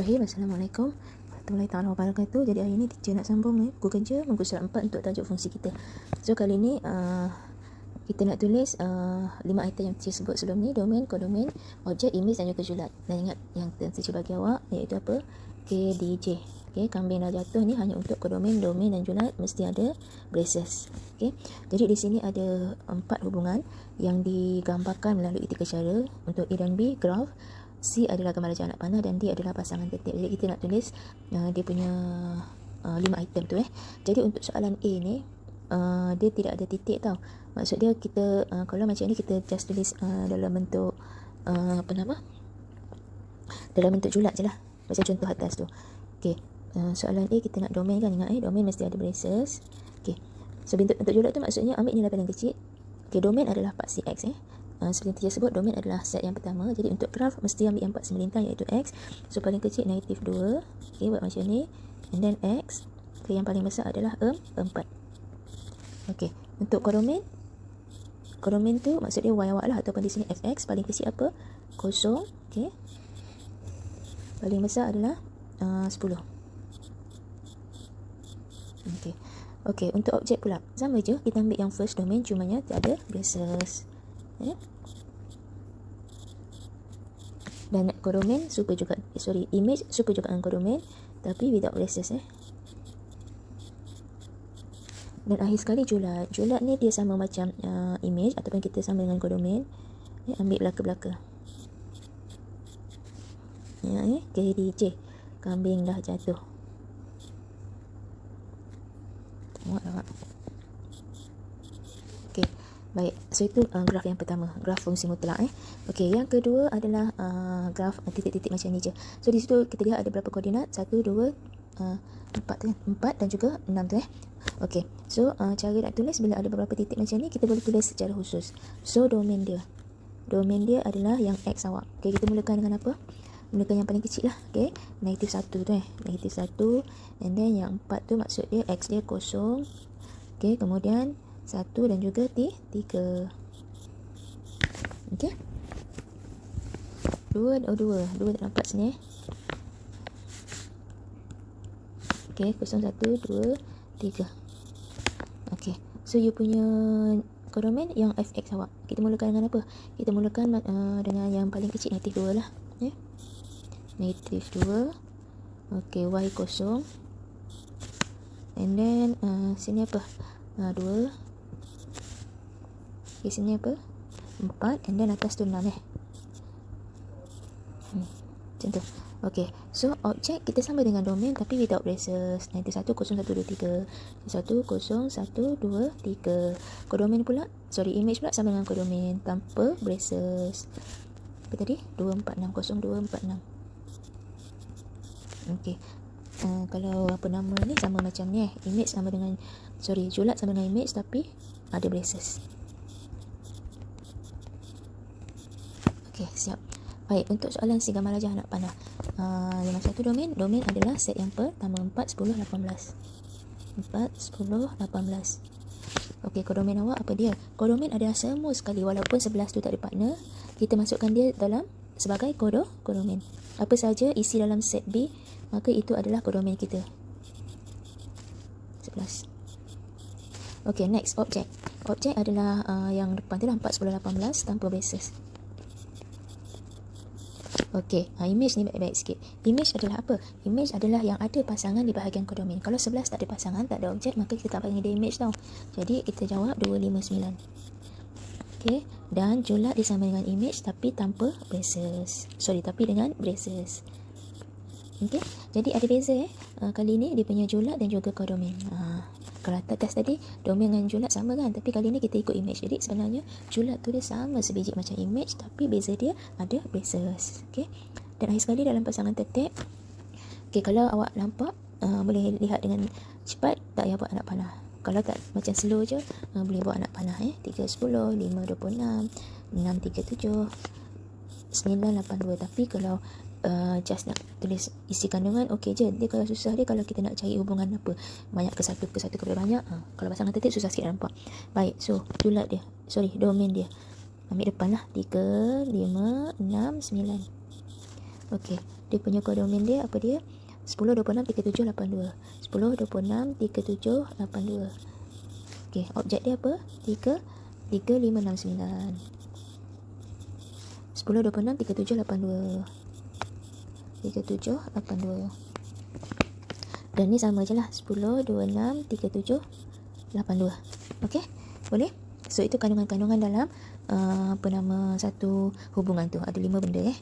Bismillahirrahmanirrahim. Assalamualaikum warahmatullahi taala wabarakatuh. Jadi hari ni teacher nak sambung buku kerja muka surat 4 untuk tajuk fungsi kita. So kali ni kita nak tulis 5 item yang teacher sebut sebelum ni: domain, kodomain, objek, image dan juga julat. Dan ingat yang teacher bagi awak iaitu apa? KDJ. Okay, kambing dah jatuh ni hanya untuk kodomain, domain dan julat mesti ada braces. Okay, jadi di sini ada 4 hubungan yang digambarkan melalui 3 cara. Untuk A dan B, graph. C adalah gambar raja anak panah dan D adalah pasangan tertib. Jadi kita nak tulis dia punya 5 item tu. Jadi untuk soalan A ni dia tidak ada titik tau. Maksud dia kita kalau macam ni kita just tulis dalam bentuk dalam bentuk julat je lah. Macam contoh atas tu. Okey, soalan A kita nak domain kan, ingat domain mesti ada braces. Okey, so bentuk julat tu maksudnya ambil nilai paling kecil. Okey, domain adalah part CX seperti yang sebut, domain adalah set yang pertama. Jadi untuk graf mesti ambil yang part semelintang iaitu X. So paling kecil negatif 2. Okay, buat macam ni. And then X. Okay, yang paling besar adalah 4. Okay, untuk kodomain tu maksud dia Y awak lah, ataupun di sini FX. Paling kecil apa? 0. Okay, paling besar adalah 10. Okay. Okay, untuk objek pula sama je, kita ambil yang first domain, cumanya tak ada braces. Dan kodomain suka juga, image suka juga dengan kodomain tapi without braces. Dan akhir sekali julat. Julat ni dia sama macam image ataupun kita sama dengan kodomain. Ambil belaka-belaka. KDJ, kambing dah jatuh. Tengok awak. Okey, baik. So itu graf yang pertama, graf fungsi mutlak. Okey, yang kedua adalah graf titik-titik macam ni je. So di situ kita lihat ada berapa koordinat? 1 2 4 dan juga 6 tu. Okey, so cara nak tulis bila ada beberapa titik macam ni, kita boleh tulis secara khusus. So domain dia adalah yang X awak. Okey, kita mulakan dengan apa? Mulakan yang paling kecil lah. Okey, negatif 1 tu negatif 1. And then yang 4 tu maksud dia X dia 0. Okey, kemudian 1 dan juga 3. Okey, 2 tak nampak sini. Okey, 0 1 2 3. Okey, so you punya kodomain yang FX awak. Kita mulakan dengan apa? Kita mulakan dengan yang paling kecil, negatif 2 lah. Negatif 2. Okey, Y 0. And then sini apa? 2. Okey, sini apa? 4. And then atas tu 6 macam tu. Okey, so objek kita sama dengan domain tapi without braces. 1 0 1 2 3. 1 0 1 2 3. Kodomain pula, image pula sama dengan kodomain tanpa braces. Apa tadi? 2 4 6 0 2 4 6. Okey. Kalau apa nama ni sama macam ni image sama dengan julat sama dengan image tapi ada braces. Okey, siap. Baik, untuk soalan si gambar raja anak panah. 51 domain adalah set yang pertama 4 10 18. 4 10 18. Okey, kodomain awak apa dia? Kodomain adalah semua sekali walaupun 11 tu tak ada partner, kita masukkan dia dalam sebagai kodomain. Apa saja isi dalam set B, maka itu adalah kodomain kita. 11. Okey, next objek. Objek adalah yang depan tu lah 4 10 18 tanpa braces. Okey, image ni baik-baik sikit. Image adalah apa? Image adalah yang ada pasangan di bahagian kodomain. Kalau 11 tak ada pasangan, tak ada objek, maka kita tak panggil dia image tau. Jadi kita jawab 259. Okey, dan julat dia sama dengan image tapi tanpa braces. Tapi dengan braces. Okey, jadi ada beza kali ni dia punya julat dan juga kodomain. Kalau atas tadi domain dengan julat sama kan, tapi kali ni kita ikut image. Jadi sebenarnya julat tu dia sama sebiji macam image tapi beza dia ada braces. Okey, dan akhir sekali dalam pasangan tertib. Okey, kalau awak nampak boleh lihat dengan cepat, tak payah buat anak panah. Kalau tak macam slow je, boleh buat anak panah 3 10 5 26 6 3 7 9 8 2. Tapi kalau just nak tulis isi kandungan okey je. Dia kalau susah dia kalau kita nak cari hubungan apa, banyak ke satu kepada banyak, kalau pasangan tertib susah sikit nampak. Baik, so julat dia, domain dia ambil depan lah 3 5 6 9. Okey, dia punya kodomen dia apa dia? 10, 26, 37, 82. 10, 26, 37, 82. Okey, objek dia apa? 3, 3, 5, 6, 9. 10, 26, 37, 82. 37, 82. Dan ni sama je lah. 10, 26, 37, 82. Okey, boleh? So, itu kandungan-kandungan dalam satu hubungan tu. Ada 5 benda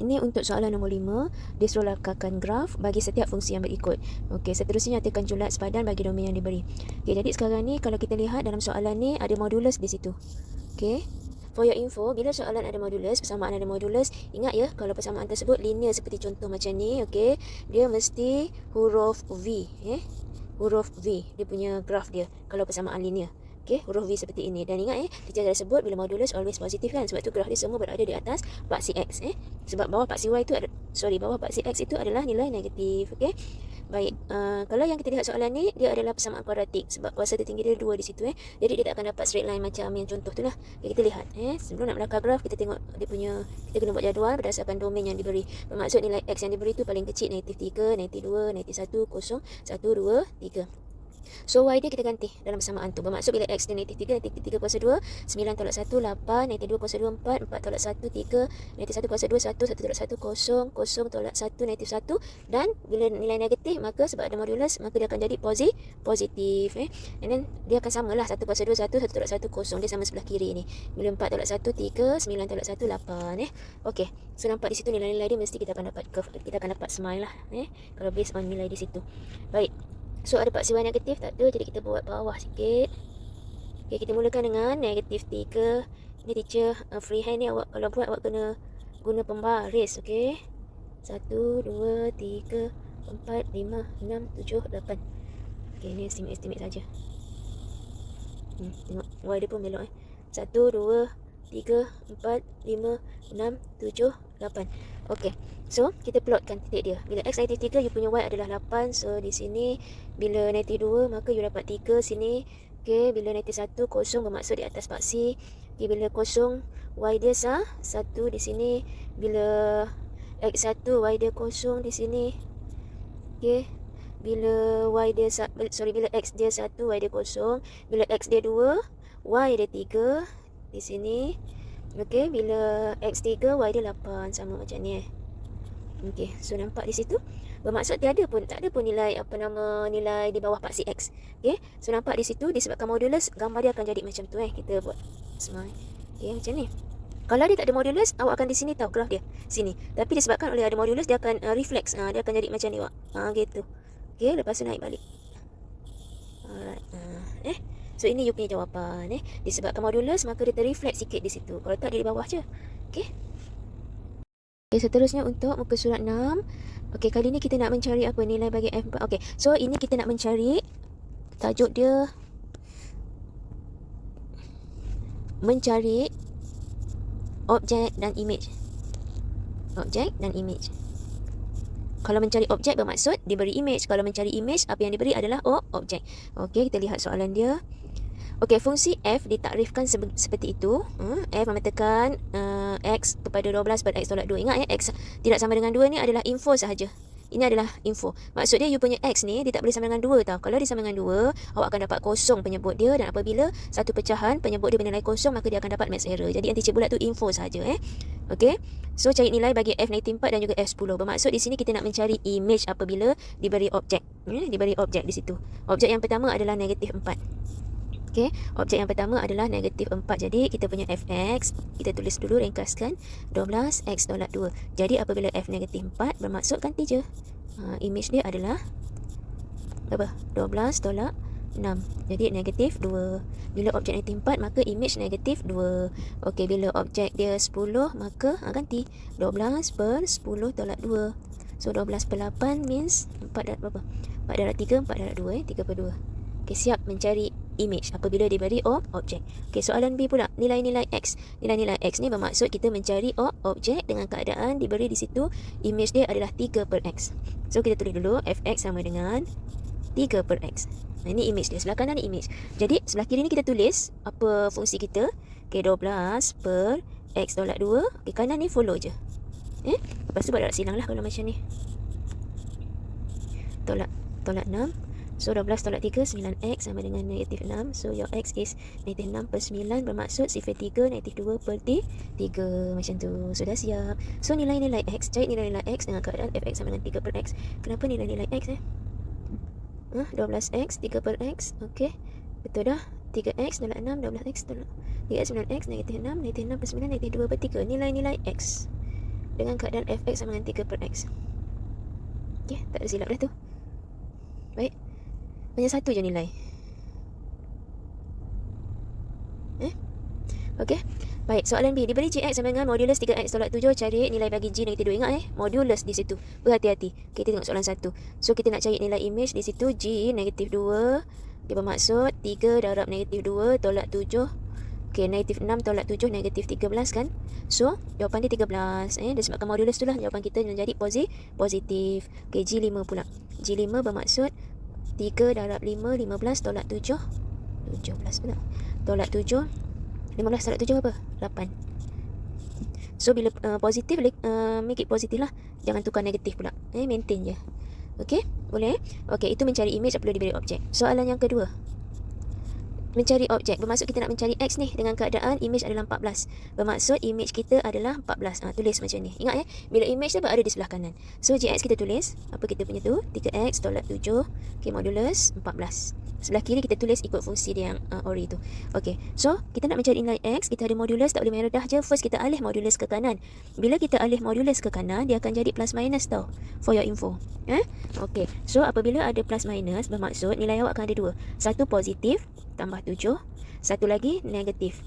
Ini untuk soalan nombor 5. Dia suruh lakarkan graf bagi setiap fungsi yang berikut. Okey, seterusnya nyatakan jumlah sepadan bagi domain yang diberi. Okey, jadi sekarang ni kalau kita lihat dalam soalan ni ada modulus di situ. Okey. For your info, bila soalan ada modulus, persamaan ada modulus, ingat ya, kalau persamaan tersebut linear seperti contoh macam ni, okey, dia mesti huruf V, huruf V, dia punya graf dia, kalau persamaan linear. Okey, huruf V seperti ini. Dan ingat teacher dah sebut bila modulus always positif kan, sebab tu graf dia semua berada di atas paksi X, sebab bawah paksi Y tu bawah paksi X itu adalah nilai negatif, okey. Baik, kalau yang kita lihat soalan ni, dia adalah persamaan kuadratik sebab kuasa tertinggi dia 2 di situ, jadi dia tak akan dapat straight line macam yang contoh tu lah. Okay, kita lihat, sebelum nak melakar graf, kita tengok dia punya, kita kena buat jadual berdasarkan domain yang diberi. Bermaksud nilai X yang diberi tu paling kecil, -3, -2, -1, 0, 1, 2, 3. So Y dia kita ganti dalam persamaan tu. Bermaksud bila X dia -3, -3 kuasa 2, 9 tolak 1, 8, -2 kuasa 2, 4, 4 tolak 1, 3, -1 kuasa 2, 1, 1 tolak 1, 0, 0 tolak 1, -1. Dan bila nilai negatif, maka sebab ada modulus, maka dia akan jadi positif. And then dia akan samalah 1 kuasa 2, 1, 1 tolak 1, 0. Dia sama sebelah kiri ni. Bila 4 tolak 1, 3, 9 tolak 1, 8. Okey. So nampak di situ nilai-nilai dia mesti kita akan dapat curve. Kita akan dapat smile lah. Kalau based on nilai di situ. Baik. So ada paksi Y negatif tak ada, jadi kita buat bawah sikit. Okay, kita mulakan dengan negatif 3. Ni teacher freehand ni, awak kalau buat awak kena guna pembaris. Okay, 1, 2, 3, 4, 5, 6, 7, 8. Okay, ni estimate saja. Tengok Y dia pun belok 1, 2, 3, 4, 5, 6, 7, 8. Okey. So, kita plotkan titik dia. Bila X negatif 3, you punya Y adalah 8. So, di sini, bila negatif 2, maka you dapat 3 sini. Okey, bila negatif 1, kosong bermaksud di atas paksi. Okey, bila kosong, Y dia sah. 1 di sini. Bila X1, Y dia kosong di sini. Okey. Bila Y dia bila X dia 1, Y dia kosong. Bila X dia 2, Y dia 3 di sini. Okey, bila X3, Y dia 8. Sama macam ni Okey, so nampak di situ. Bermaksud tak ada pun nilai nilai di bawah paksi X. Okey, so nampak di situ disebabkan modulus, gambar dia akan jadi macam tu Kita buat smile. Okey, macam ni. Kalau dia tak ada modulus, awak akan di sini tahu graf dia. Sini. Tapi disebabkan oleh ada modulus, dia akan reflex. Dia akan jadi macam ni awak. Gitu. Okey, lepas tu naik balik. Alright. So ini you punya jawapan Disebabkan modulus, maka dia terreflect sikit di situ. Kalau tak, dia di bawah je. Okey. Okay, seterusnya untuk muka surat 6. Okey, kali ni kita nak mencari apa nilai bagi F4. Okey, so ini kita nak mencari, tajuk dia mencari objek dan image. Objek dan image. Kalau mencari objek bermaksud diberi image. Kalau mencari image, apa yang diberi adalah objek. Okey, kita lihat soalan dia. Okey, fungsi f ditakrifkan seperti itu. F memetakan x kepada 12 pada x tolak 2. Ingat x tidak sama dengan 2 ni adalah info sahaja. Ini adalah info. Maksud dia you punya x ni dia tak boleh sama dengan 2 tau. Kalau dia sama dengan 2, awak akan dapat kosong penyebut dia, dan apabila satu pecahan penyebut dia bernilai kosong, maka dia akan dapat max error. Jadi yang teacher bulat tu info sahaja Okey. So cari nilai bagi f negatif 4 dan juga f10. Bermaksud di sini kita nak mencari image apabila diberi objek. Diberi objek di situ. Objek yang pertama adalah negatif 4. Okey, objek yang pertama adalah negatif 4. Jadi kita punya fx, kita tulis dulu, ringkaskan 12 x tolak 2. Jadi apabila f negatif 4 bermaksud ganti je. Image dia adalah berapa? 12 tolak 6. Jadi negatif 2. Bila objek negatif 4, maka image negatif 2. Okey, bila objek dia 10, maka ganti 12 per 10 tolak 2. So 12 per 8 means 4 darab berapa? 4 darab 3, 4 darab 2 3 per 2. Okey, siap mencari image apabila diberi objek. Okey, soalan B pula, nilai-nilai X. Nilai-nilai X ni bermaksud kita mencari objek dengan keadaan diberi di situ image dia adalah 3 per X. So kita tulis dulu fx sama dengan 3 per X. Ini image dia, sebelah kanan ni image. Jadi sebelah kiri ni kita tulis apa fungsi kita. Okey, 12 per X tolak 2. Okey, kanan ni follow je. Lepas tu buat darab silang lah kalau macam ni. Tolak 6. So 12 tolak 3, 9x sama dengan negatif 6. So your x is negatif 6 per 9, bermaksud sifar 3 negatif 2 per 3. Macam tu. Sudah siap. So nilai-nilai x, cari nilai-nilai x dengan keadaan fx sama dengan 3 per x. Kenapa nilai-nilai x 12x 3 per x. Okey, betul dah. 3x tolak 6, 12x tolak 3x 9x, negatif 6, negatif 6 per 9, negatif 2 per 3. Nilai-nilai x dengan keadaan fx sama dengan 3 per x. Okey, tak ada silap dah tu. Baik, hanya satu je nilai. Okey. Baik, soalan B. Diberi Gx sama dengan modulus 3x tolak 7, cari nilai bagi G negatif 2. Ingat modulus di situ. Berhati-hati. Kita tengok soalan 1. So kita nak cari nilai image di situ. G negatif 2. Dia bermaksud 3 darab negatif 2 tolak 7. Okey, negatif 6 tolak 7 negatif 13 kan. So jawapan dia 13. Disebabkan modulus tu lah jawapan kita menjadi positif. Okey, G5 pula. G5 bermaksud 3 darab 5, 15 tolak 7. 17 pula. Tolak 7. 15 tolak 7 apa? 8. So bila positif, make it positif lah. Jangan tukar negatif pula. Maintain je. Okey, boleh? Okey, itu mencari image apabila diberi objek. Soalan yang kedua. Mencari objek. Bermaksud kita nak mencari x ni dengan keadaan image adalah 14. Bermaksud image kita adalah 14. Tulis macam ni. Ingat bila image tu berada di sebelah kanan. So Gx kita tulis. Apa kita punya tu? 3x tolak 7. Okey, modulus 14. Sebelah kiri kita tulis ikut fungsi dia yang ori tu. Okey, so kita nak mencari nilai x. Kita ada modulus, tak boleh main redah je. First kita alih modulus ke kanan. Bila kita alih modulus ke kanan, dia akan jadi plus minus tau. For your info. Okey, so apabila ada plus minus, bermaksud nilai awak akan ada dua. Satu positif tambah 7. Satu lagi negatif.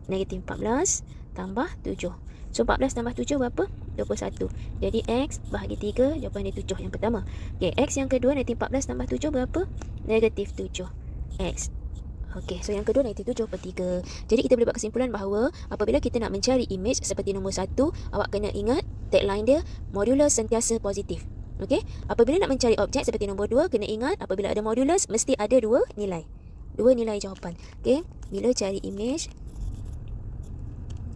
Negatif 14 tambah 7. So 14 tambah 7 berapa? 21. Jadi x bahagi 3, jawapan dia 7 yang pertama. Okey, x yang kedua negatif 14 tambah 7 berapa? Negatif 7. X. Okey, so yang kedua negatif 7 per 3. Jadi kita boleh buat kesimpulan bahawa apabila kita nak mencari image seperti nombor 1, awak kena ingat tagline dia modulus sentiasa positif. Okey, apabila nak mencari objek seperti nombor 2, kena ingat apabila ada modulus mesti ada dua nilai. Dua nilai jawapan. Okey, bila cari image,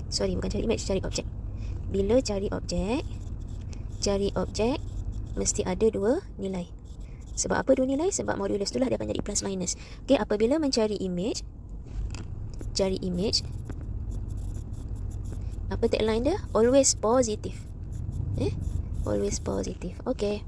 bukan cari image, cari objek. Bila cari objek mesti ada dua nilai. Sebab apa dua nilai? Sebab modulus itulah dia akan jadi plus minus. Okey, apabila mencari image, cari image, apa tagline dia? Always positive. Always positive. Okey.